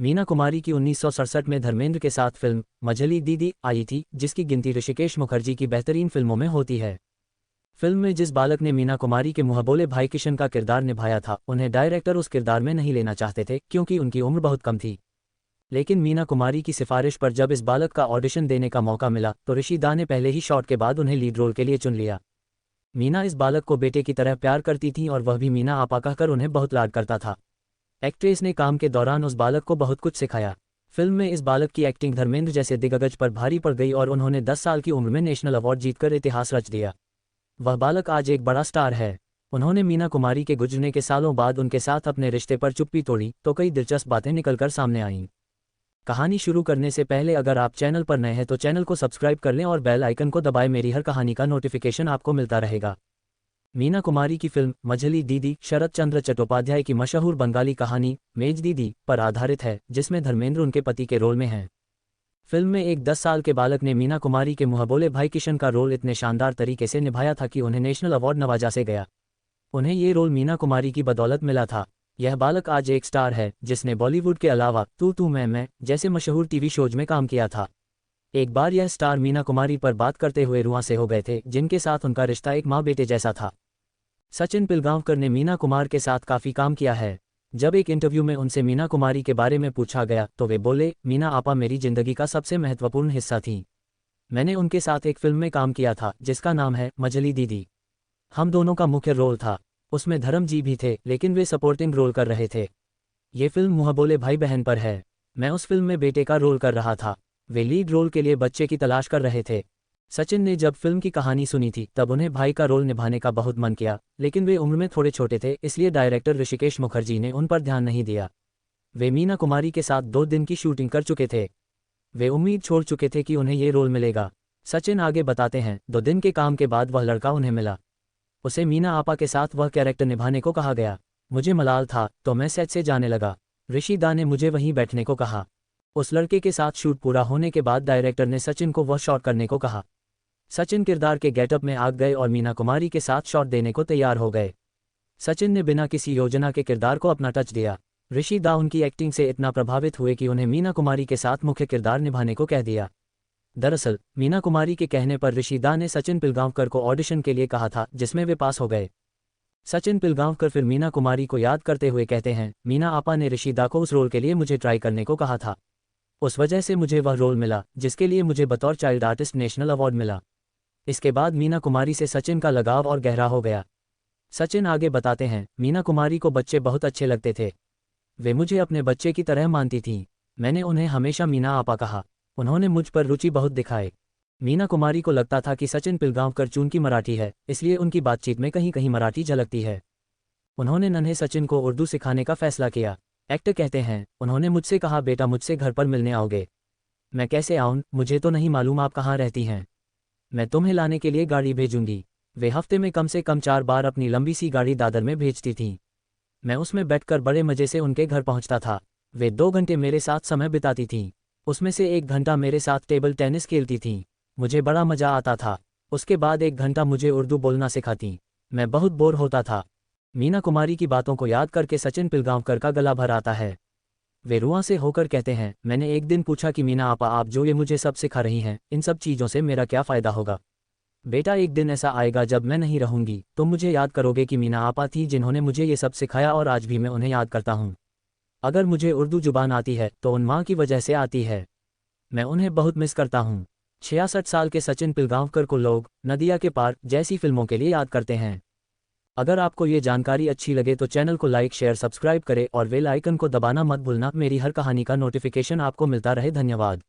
मीना कुमारी की 1967 में धर्मेंद्र के साथ फिल्म मझली दीदी आई थी, जिसकी गिनती ऋषिकेश मुखर्जी की बेहतरीन फिल्मों में होती है। फिल्म में जिस बालक ने मीना कुमारी के मुंहबोले भाई किशन का किरदार निभाया था, उन्हें डायरेक्टर उस किरदार में नहीं लेना चाहते थे क्योंकि उनकी उम्र बहुत कम थी। लेकिन मीना कुमारी की सिफारिश पर जब इस बालक का ऑडिशन देने का मौका मिला तो ऋषि दा ने पहले ही शॉट के बाद उन्हें लीड रोल के लिए चुन लिया। मीना इस बालक को बेटे की तरह प्यार करती थी और वह भी मीना आपा कहकर उन्हें बहुत लाड करता था। एक्ट्रेस ने काम के दौरान उस बालक को बहुत कुछ सिखाया। फिल्म में इस बालक की एक्टिंग धर्मेंद्र जैसे दिग्गज पर भारी पड़ गई और उन्होंने 10 साल की उम्र में नेशनल अवार्ड जीतकर इतिहास रच दिया। वह बालक आज एक बड़ा स्टार है। उन्होंने मीना कुमारी के गुजरने के सालों बाद उनके साथ अपने रिश्ते पर चुप्पी तोड़ी तो कई दिलचस्प बातें निकलकर सामने आईं। कहानी शुरू करने से पहले अगर आप चैनल पर नए हैं तो चैनल को सब्सक्राइब कर लें और बेल आइकन को दबाएं, मेरी हर कहानी का नोटिफिकेशन आपको मिलता रहेगा। मीना कुमारी की फिल्म मझली दीदी शरद चंद्र चट्टोपाध्याय की मशहूर बंगाली कहानी मेज दीदी पर आधारित है, जिसमें धर्मेंद्र उनके पति के रोल में हैं। फिल्म में एक 10 साल के बालक ने मीना कुमारी के मुंहबोले भाई किशन का रोल इतने शानदार तरीके से निभाया था कि उन्हें नेशनल अवार्ड नवाजा से गया। उन्हें ये रोल मीना कुमारी की बदौलत मिला था। यह बालक आज एक स्टार है जिसने बॉलीवुड के अलावा तू मैं जैसे मशहूर टीवी शोज में काम किया था। एक बार यह स्टार मीना कुमारी पर बात करते हुए रुआं से हो गए थे, जिनके साथ उनका रिश्ता एक माँ बेटे जैसा था। सचिन पिलगांवकर ने मीना कुमार के साथ काफ़ी काम किया है। जब एक इंटरव्यू में उनसे मीना कुमारी के बारे में पूछा गया तो वे बोले, मीना आपा मेरी जिंदगी का सबसे महत्वपूर्ण हिस्सा थी। मैंने उनके साथ एक फिल्म में काम किया था जिसका नाम है मझली दीदी। हम दोनों का मुख्य रोल था। उसमें धर्म जी भी थे लेकिन वे सपोर्टिंग रोल कर रहे थे। ये फिल्म मुंहबोले भाई बहन पर है। मैं उस फिल्म में बेटे का रोल कर रहा था। वे लीड रोल के लिए बच्चे की तलाश कर रहे थे। सचिन ने जब फिल्म की कहानी सुनी थी तब उन्हें भाई का रोल निभाने का बहुत मन किया, लेकिन वे उम्र में थोड़े छोटे थे, इसलिए डायरेक्टर ऋषिकेश मुखर्जी ने उन पर ध्यान नहीं दिया। वे मीना कुमारी के साथ 2 दिन की शूटिंग कर चुके थे। वे उम्मीद छोड़ चुके थे कि उन्हें ये रोल मिलेगा। सचिन आगे बताते हैं, 2 दिन के काम के बाद वह लड़का उन्हें मिला। उसे मीना आपा के साथ वह कैरेक्टर निभाने को कहा गया। मुझे मलाल था तो मैं सेट से जाने लगा। ऋषि दा ने मुझे वहीं बैठने को कहा। उस लड़के के साथ शूट पूरा होने के बाद डायरेक्टर ने सचिन को वह शॉट करने को कहा। सचिन किरदार के गेटअप में आ गए और मीना कुमारी के साथ शॉट देने को तैयार हो गए। सचिन ने बिना किसी योजना के किरदार को अपना टच दिया। ऋषि दा उनकी एक्टिंग से इतना प्रभावित हुए कि उन्हें मीना कुमारी के साथ मुख्य किरदार निभाने को कह दिया। दरअसल मीना कुमारी के कहने पर ऋषि दा ने सचिन पिलगांवकर को ऑडिशन के लिए कहा था, जिसमें वे पास हो गए। सचिन पिलगांवकर फिर मीना कुमारी को याद करते हुए कहते हैं, मीना आपा ने ऋषि दा को उस रोल के लिए मुझे ट्राई करने को कहा था। उस वजह से मुझे वह रोल मिला जिसके लिए मुझे बतौर चाइल्ड आर्टिस्ट नेशनल अवार्ड मिला। इसके बाद मीना कुमारी से सचिन का लगाव और गहरा हो गया। सचिन आगे बताते हैं, मीना कुमारी को बच्चे बहुत अच्छे लगते थे। वे मुझे अपने बच्चे की तरह मानती थीं। मैंने उन्हें हमेशा मीना आपा कहा। उन्होंने मुझ पर रुचि बहुत दिखाई। मीना कुमारी को लगता था कि सचिन पिलगांवकर चूंकि मराठी है, इसलिए उनकी बातचीत में कहीं कहीं मराठी झलकती है। उन्होंने नन्हे सचिन को उर्दू सिखाने का फैसला किया। एक्टर कहते हैं, उन्होंने मुझसे कहा, बेटा मुझसे घर पर मिलने आओगे? मैं कैसे आऊँ, मुझे तो नहीं मालूम आप कहाँ रहती हैं। मैं तुम्हें लाने के लिए गाड़ी भेजूंगी। वे हफ्ते में कम से कम 4 बार अपनी लंबी सी गाड़ी दादर में भेजती थीं। मैं उसमें बैठकर बड़े मजे से उनके घर पहुंचता था। वे 2 घंटे मेरे साथ समय बिताती थीं। उसमें से 1 घंटा मेरे साथ टेबल टेनिस खेलती थीं। मुझे बड़ा मजा आता था। उसके बाद 1 घंटा मुझे उर्दू बोलना सिखाती। मैं बहुत बोर होता था। मीना कुमारी की बातों को याद करके सचिन पिलगांवकर का गला भर आता है। वे रुआं से होकर कहते हैं, मैंने एक दिन पूछा कि मीना आपा, आप जो ये मुझे सब सिखा रही हैं, इन सब चीज़ों से मेरा क्या फ़ायदा होगा? बेटा एक दिन ऐसा आएगा जब मैं नहीं रहूंगी, तुम मुझे याद करोगे कि मीना आपा थी जिन्होंने मुझे ये सब सिखाया, और आज भी मैं उन्हें याद करता हूँ। अगर मुझे उर्दू जुबान आती है तो उन माँ की वजह से आती है। मैं उन्हें बहुत मिस करता हूँ। 66 साल के सचिन पिलगांवकर को लोग नदिया के पार जैसी फिल्मों के लिए याद करते हैं। अगर आपको ये जानकारी अच्छी लगे तो चैनल को लाइक शेयर सब्सक्राइब करें और बेल आइकन को दबाना मत भूलना, मेरी हर कहानी का नोटिफिकेशन आपको मिलता रहे। धन्यवाद।